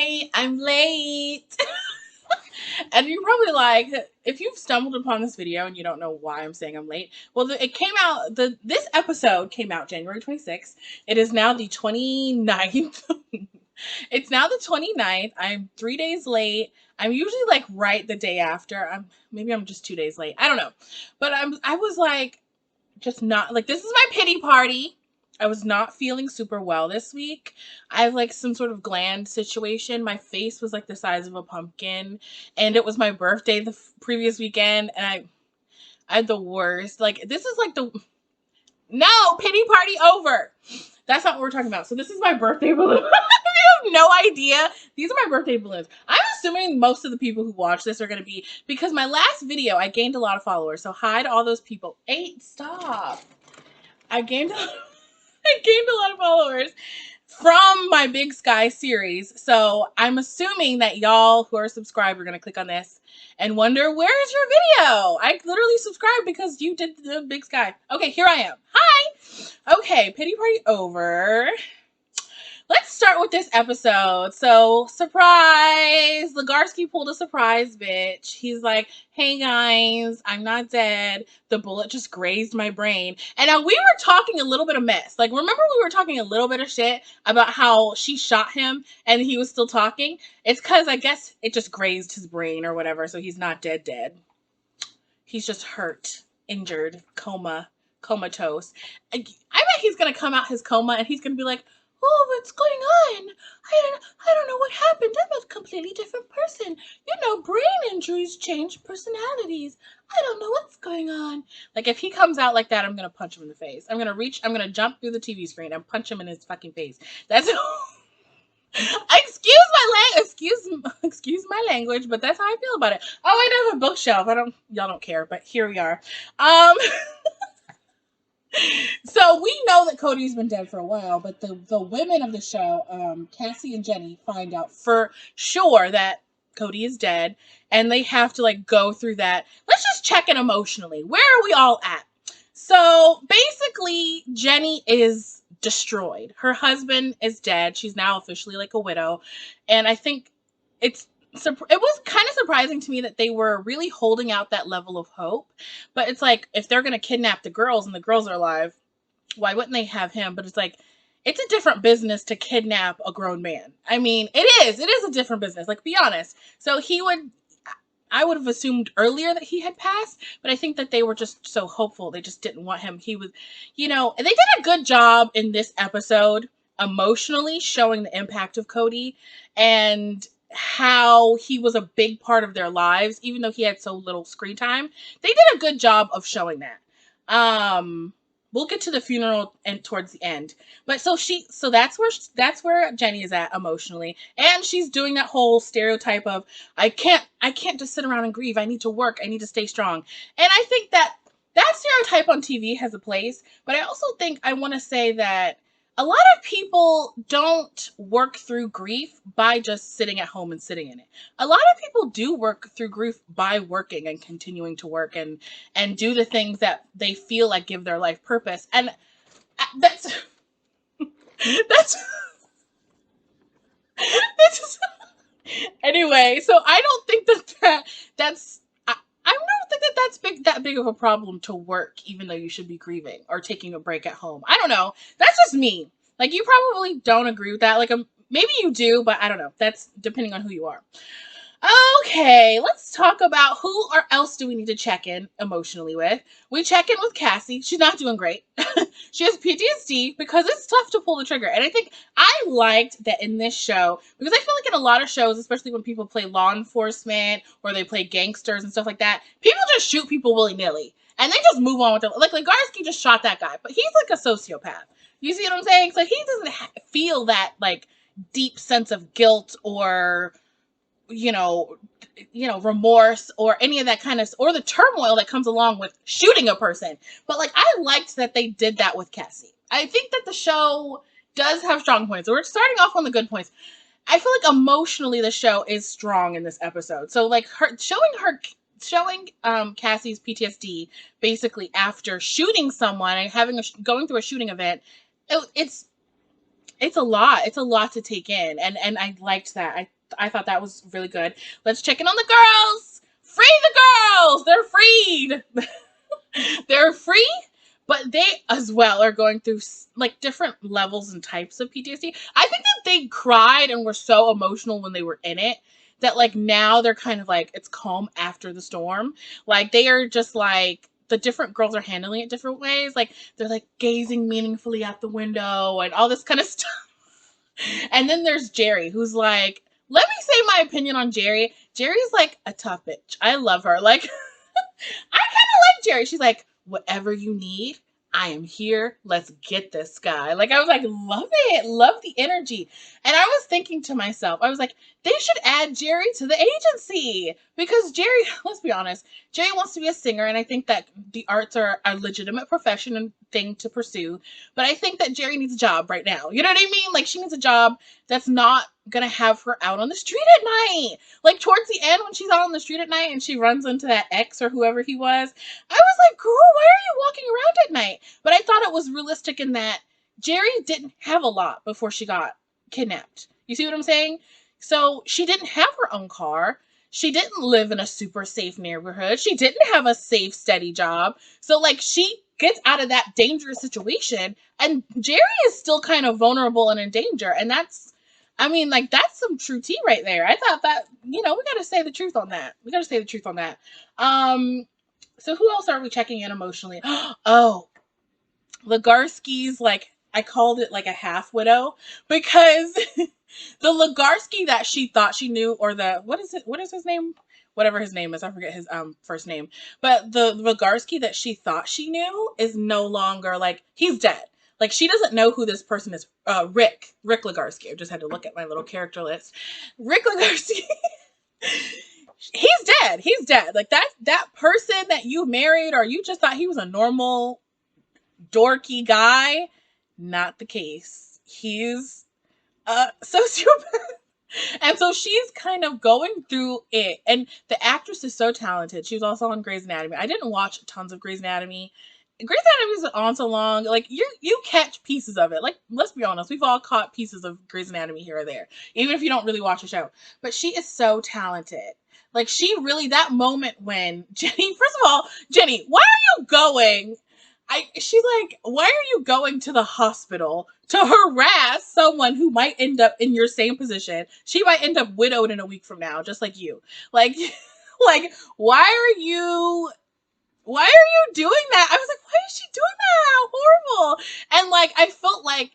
Hi, I'm late. And you're probably like, if you've stumbled upon this video and you don't know why I'm saying I'm late, well, it came out, this episode came out January 26th. It is now the 29th. It's now the 29th. I'm 3 days late. I'm usually like right the day after. Maybe I'm just 2 days late. I don't know. But I was like, just not like, this is my pity party. I was not feeling super well this week. I have like some sort of gland situation. My face was like the size of a pumpkin, and it was my birthday the previous weekend, and I had the worst. Like, this is like the no pity party over. That's not what we're talking about. So this is my birthday balloon. You have no idea. These are my birthday balloons. I'm assuming most of the people who watch this are going to be, because my last video, I gained a lot of followers. So hi to all those people. Stop. I gained a lot of followers from my Big Sky series. So I'm assuming that y'all who are subscribed are going to click on this and wonder, where is your video? I literally subscribed because you did the Big Sky. Okay, here I am. Hi. Okay, pity party over. Let's start with this episode. So, surprise! Legarsky pulled a surprise, bitch. He's like, hey guys, I'm not dead. The bullet just grazed my brain. And now we were talking a little bit of mess. Like, remember we were talking a little bit of shit about how she shot him and he was still talking? It's because I guess it just grazed his brain or whatever, so he's not dead. He's just hurt, injured, comatose. I bet he's gonna come out his coma and he's gonna be like, oh, what's going on? I don't know what happened. I'm a completely different person. You know, brain injuries change personalities. I don't know what's going on. Like, if he comes out like that, I'm going to punch him in the face. I'm going to jump through the TV screen and punch him in his fucking face. That's excuse my language, but that's how I feel about it. Oh, I have a bookshelf. Y'all don't care, but here we are. So we know that Cody's been dead for a while, but the women of the show, Cassie and Jenny, find out for sure that Cody is dead, and they have to like go through that. Let's just check in emotionally. Where are we all at? So basically, Jenny is destroyed. Her husband is dead. She's now officially like a widow, and I think it was kind of surprising to me that they were really holding out that level of hope. But it's like, if they're going to kidnap the girls and the girls are alive, why wouldn't they have him? But it's like, it's a different business to kidnap a grown man. I mean, it is a different business. Like, be honest. So I would have assumed earlier that he had passed, but I think that they were just so hopeful. They just didn't want him. He was, and they did a good job in this episode emotionally showing the impact of Cody and how he was a big part of their lives, even though he had so little screen time. They did a good job of showing that. We'll get to the funeral and towards the end. But so that's where Jenny is at emotionally. And she's doing that whole stereotype of, I can't just sit around and grieve. I need to work. I need to stay strong. And I think that stereotype on TV has a place, but I also think I want to say that a lot of people don't work through grief by just sitting at home and sitting in it. A lot of people do work through grief by working and continuing to work and do the things that they feel like give their life purpose. And that's that's just anyway. So I don't think that's. I don't think that's big of a problem to work, even though you should be grieving or taking a break at home. I don't know. That's just me. Like, you probably don't agree with that. Like, maybe you do, but I don't know. That's depending on who you are. Okay, let's talk about who or else do we need to check in emotionally with. We check in with Cassie. She's not doing great. She has PTSD because it's tough to pull the trigger. And I think I liked that in this show, because I feel like in a lot of shows, especially when people play law enforcement or they play gangsters and stuff like that, people just shoot people willy-nilly. And they just move on with it. Like, Legarsky just shot that guy, but he's like a sociopath. You see what I'm saying? So he doesn't feel that, like, deep sense of guilt or remorse or any of that kind of, or the turmoil that comes along with shooting a person. But like, I liked that they did that with Cassie. I think that the show does have strong points. We're starting off on the good points. I feel like emotionally the show is strong in this episode. So like, showing Cassie's PTSD basically after shooting someone and going through a shooting event, it's it's a lot. It's a lot to take in. And I liked that. I thought that was really good. Let's check in on the girls. Free the girls! They're freed. They're free, but they as well are going through like different levels and types of PTSD. I think that they cried and were so emotional when they were in it that like now they're kind of like it's calm after the storm. Like they are just like the different girls are handling it different ways. Like they're like gazing meaningfully out the window and all this kind of stuff. And then there's Jerry, who's like, let me say my opinion on Jerry. Jerry's like a tough bitch. I love her. Like I kind of like Jerry. She's like, whatever you need, I am here. Let's get this guy. Like, I was like, love it. Love the energy. And I was thinking to myself, I was like, they should add Jerry to the agency because Jerry, let's be honest, Jerry wants to be a singer. And I think that the arts are a legitimate profession and thing to pursue. But I think that Jerry needs a job right now. You know what I mean? Like, she needs a job that's not going to have her out on the street at night. Like, towards the end, when she's out on the street at night and she runs into that ex or whoever he was, I was like, girl, why are you walking around at night? But I thought it was realistic in that Jerry didn't have a lot before she got kidnapped. You see what I'm saying? So she didn't have her own car. She didn't live in a super safe neighborhood. She didn't have a safe, steady job. So, like, she gets out of that dangerous situation, and Jerry is still kind of vulnerable and in danger. And that's, I mean, like, that's some true tea right there. I thought that, you know, we got to say the truth on that. We got to say the truth on that. So who else are we checking in emotionally? Oh, Legarsky's, like, I called it like a half widow because the Legarsky that she thought she knew, or the, what is his name? Whatever his name is, I forget his first name. But the Legarsky that she thought she knew is no longer, like, he's dead. Like, she doesn't know who this person is. Rick Legarsky. I just had to look at my little character list. Rick Legarsky. He's dead. He's dead. Like, that person that you married, or you just thought he was a normal dorky guy, not the case. He's a sociopath. And so she's kind of going through it. And the actress is so talented. She was also on Grey's Anatomy. I didn't watch tons of Grey's Anatomy. Grey's Anatomy is on so long. Like, you catch pieces of it. Like, let's be honest. We've all caught pieces of Grey's Anatomy here or there. Even if you don't really watch the show. But she is so talented. Like, she really, that moment when Jenny, first of all, Jenny, why are you going? She's like, why are you going to the hospital to harass someone who might end up in your same position? She might end up widowed in a week from now, just like you. Like, like, why are you doing that? I was like, why is she doing that? How horrible. And like, I felt like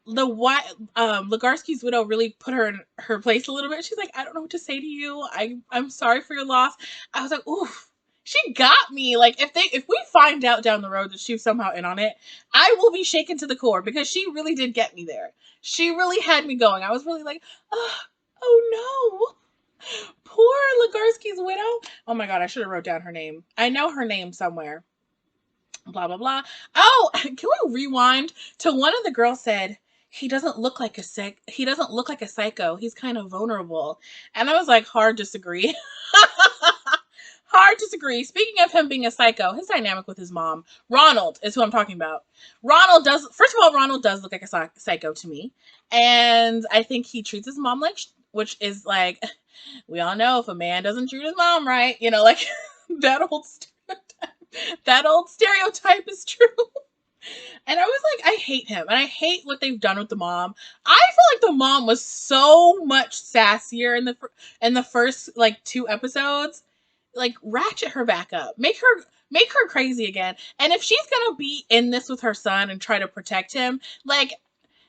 Legarsky's widow really put her in her place a little bit. She's like, I don't know what to say to you. I'm sorry for your loss. I was like, oof. She got me. Like, if we find out down the road that she was somehow in on it, I will be shaken to the core because she really did get me there. She really had me going. I was really like, oh no. Poor Legarsky's widow. Oh my god, I should have wrote down her name. I know her name somewhere. Blah, blah, blah. Oh, can we rewind to one of the girls said, he doesn't look like a psycho. He's kind of vulnerable. And I was like, hard disagree. Hard disagree. Speaking of him being a psycho, his dynamic with his mom, Ronald is who I'm talking about. Ronald does look like a psycho to me. And I think he treats his mom like, which is like, we all know if a man doesn't treat his mom right, you know, like that old stereotype is true. And I was like, I hate him. And I hate what they've done with the mom. I feel like the mom was so much sassier in the first, like, 2 episodes. Like, ratchet her back up. Make her crazy again. And if she's gonna be in this with her son and try to protect him, like,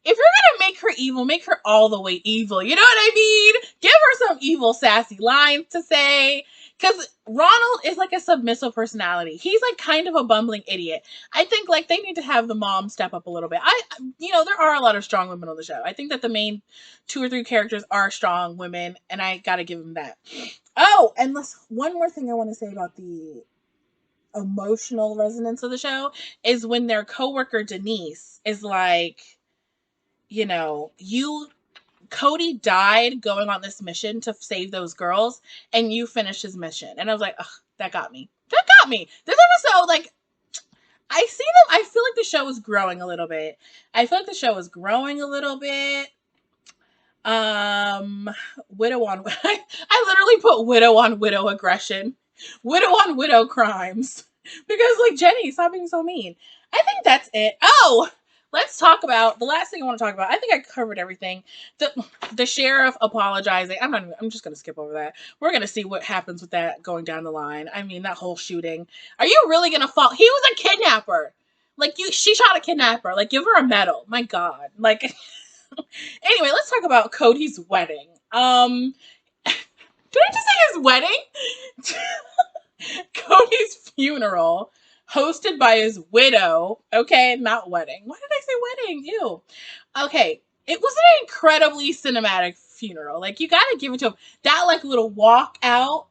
if you're gonna make her evil, make her all the way evil. You know what I mean? Give her some evil, sassy lines to say. Because Ronald is like a submissive personality. He's like kind of a bumbling idiot. I think like they need to have the mom step up a little bit. There are a lot of strong women on the show. I think that the main 2 or 3 characters are strong women, and I gotta give them that. Oh, and one more thing I want to say about the emotional resonance of the show is when their coworker Denise is like, Cody died going on this mission to save those girls, and you finished his mission. And I was like, ugh, that got me. This episode, like, I see them. I feel like the show is growing a little bit. Um, widow on I literally put widow on widow aggression, widow on widow crimes, because like Jenny, stop being so mean. I think that's it. Oh, let's talk about the last thing I want to talk about. I think I covered everything. The sheriff apologizing. I'm just gonna skip over that. We're gonna see what happens with that going down the line. I mean, that whole shooting. Are you really gonna fall? He was a kidnapper. Like she shot a kidnapper. Like give her a medal. My God. Like. Anyway, let's talk about Cody's wedding. Did I just say his wedding? Cody's funeral, hosted by his widow. Okay, not wedding. Why did I say wedding? Ew. Okay, it was an incredibly cinematic funeral. Like, you gotta give it to him. That, like, little walk out,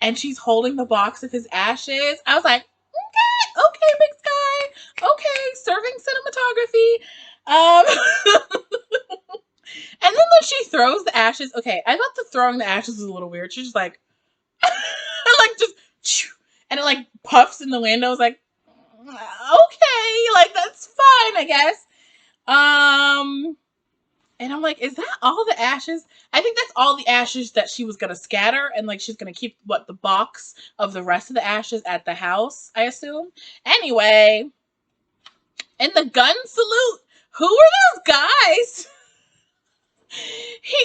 and she's holding the box of his ashes. I was like, okay, big sky. Okay, serving cinematography. And then when she throws the ashes, okay, I thought the throwing the ashes was a little weird. She's just like, like just, and it like puffs in the wind. I was like, okay, like that's fine, I guess. And I'm like, is that all the ashes? I think that's all the ashes that she was gonna scatter, and like she's gonna keep the box of the rest of the ashes at the house, I assume. Anyway, and the gun salute. Who are those guys?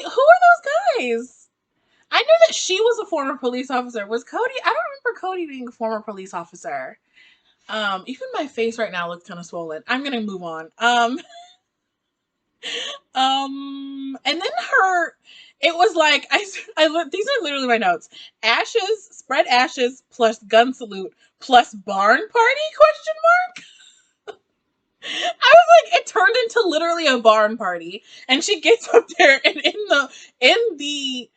Who are those guys? I knew that she was a former police officer. Was Cody? I don't remember Cody being a former police officer. Even my face right now looks kind of swollen. I'm gonna move on. And then it was like these are literally my notes. Ashes, spread ashes plus gun salute plus barn party ? I was like, it turned into literally a barn party, and she gets up there, and in the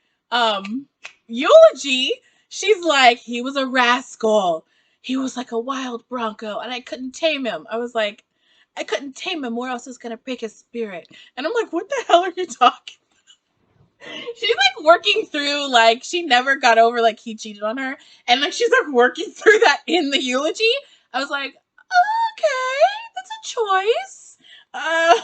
eulogy, she's like, he was a rascal. He was like a wild bronco, and I couldn't tame him. I was like, I couldn't tame him. Where else is gonna break his spirit? And I'm like, what the hell are you talking? She's like working through, like, she never got over like he cheated on her, and like she's like working through that in the eulogy. I was like, okay, that's a choice. Oh,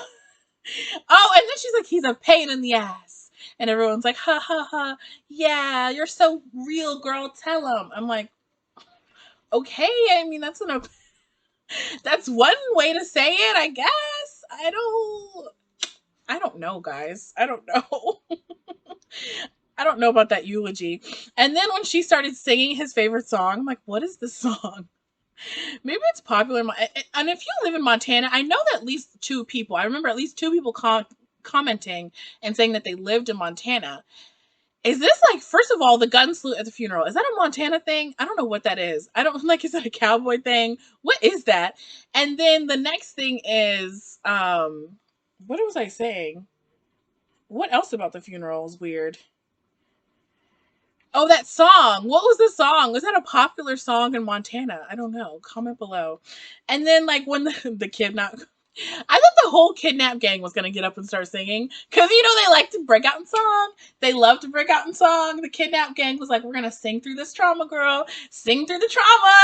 and then she's like, he's a pain in the ass, and everyone's like, ha ha ha, yeah, you're so real, girl. Tell him. I'm like, okay. I mean, that's one way to say it, I guess. I don't know, guys. I don't know. I don't know about that eulogy. And then when she started singing his favorite song, I'm like, what is this song? Maybe it's popular. And if you live in Montana, I know that at least two people, I remember at least two people commenting and saying that they lived in Montana. Is this like, first of all, the gun salute at the funeral? Is that a Montana thing? I don't know what that is. I don't like, is that a cowboy thing? What is that? And then the next thing is, what was I saying? What else about the funeral is weird? Oh, that song. What was the song? Was that a popular song in Montana? I don't know. Comment below. And then, like, when the kidnap... I thought the whole kidnap gang was going to get up and start singing. Because, you know, they like to break out in song. They love to break out in song. The kidnap gang was like, we're going to sing through this trauma, girl. Sing through the trauma.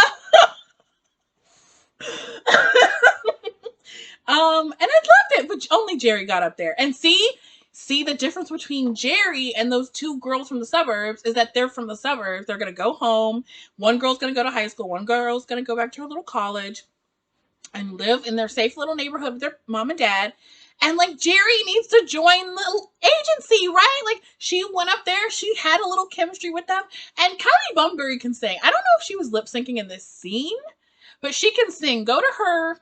And I loved it. But only Jerry got up there. And see the difference between Jerry and those two girls from the suburbs is that they're from the suburbs. They're going to go home. One girl's going to go to high school. One girl's going to go back to her little college and live in their safe little neighborhood with their mom and dad. And like, Jerry needs to join the agency, right? Like, she went up there. She had a little chemistry with them. And Kylie Bunbury can sing. I don't know if she was lip syncing in this scene, but she can sing. Go to her.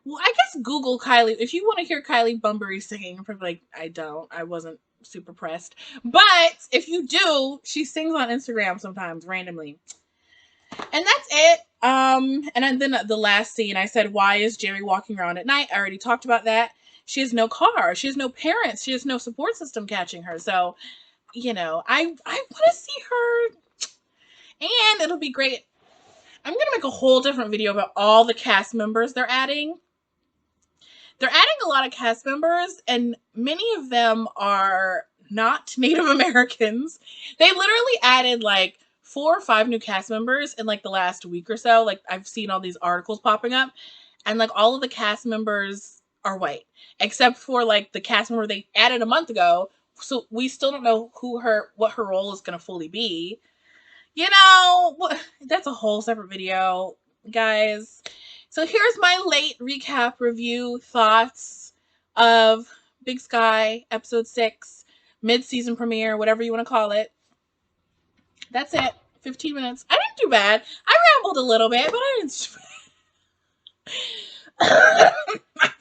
Well, I guess Google Kylie. If you want to hear Kylie Bunbury singing, I'm probably like, I wasn't super pressed. But if you do, she sings on Instagram sometimes randomly. And that's it. And then the last scene, I said, why is Jerry walking around at night? I already talked about that. She has no car. She has no parents. She has no support system catching her. So, you know, I want to see her. And it'll be great. I'm going to make a whole different video about all the cast members they're adding. They're adding a lot of cast members, and many of them are not Native Americans. They literally added like 4 or 5 new cast members in like the last week or so. Like I've seen all these articles popping up, and like all of the cast members are white, except for like the cast member they added a month ago. So we still don't know what her role is going to fully be. You know, that's a whole separate video, guys. So here's my late recap review thoughts of Big Sky episode 6, mid-season premiere, whatever you want to call it. That's it. 15 minutes. I didn't do bad. I rambled a little bit, but I didn't.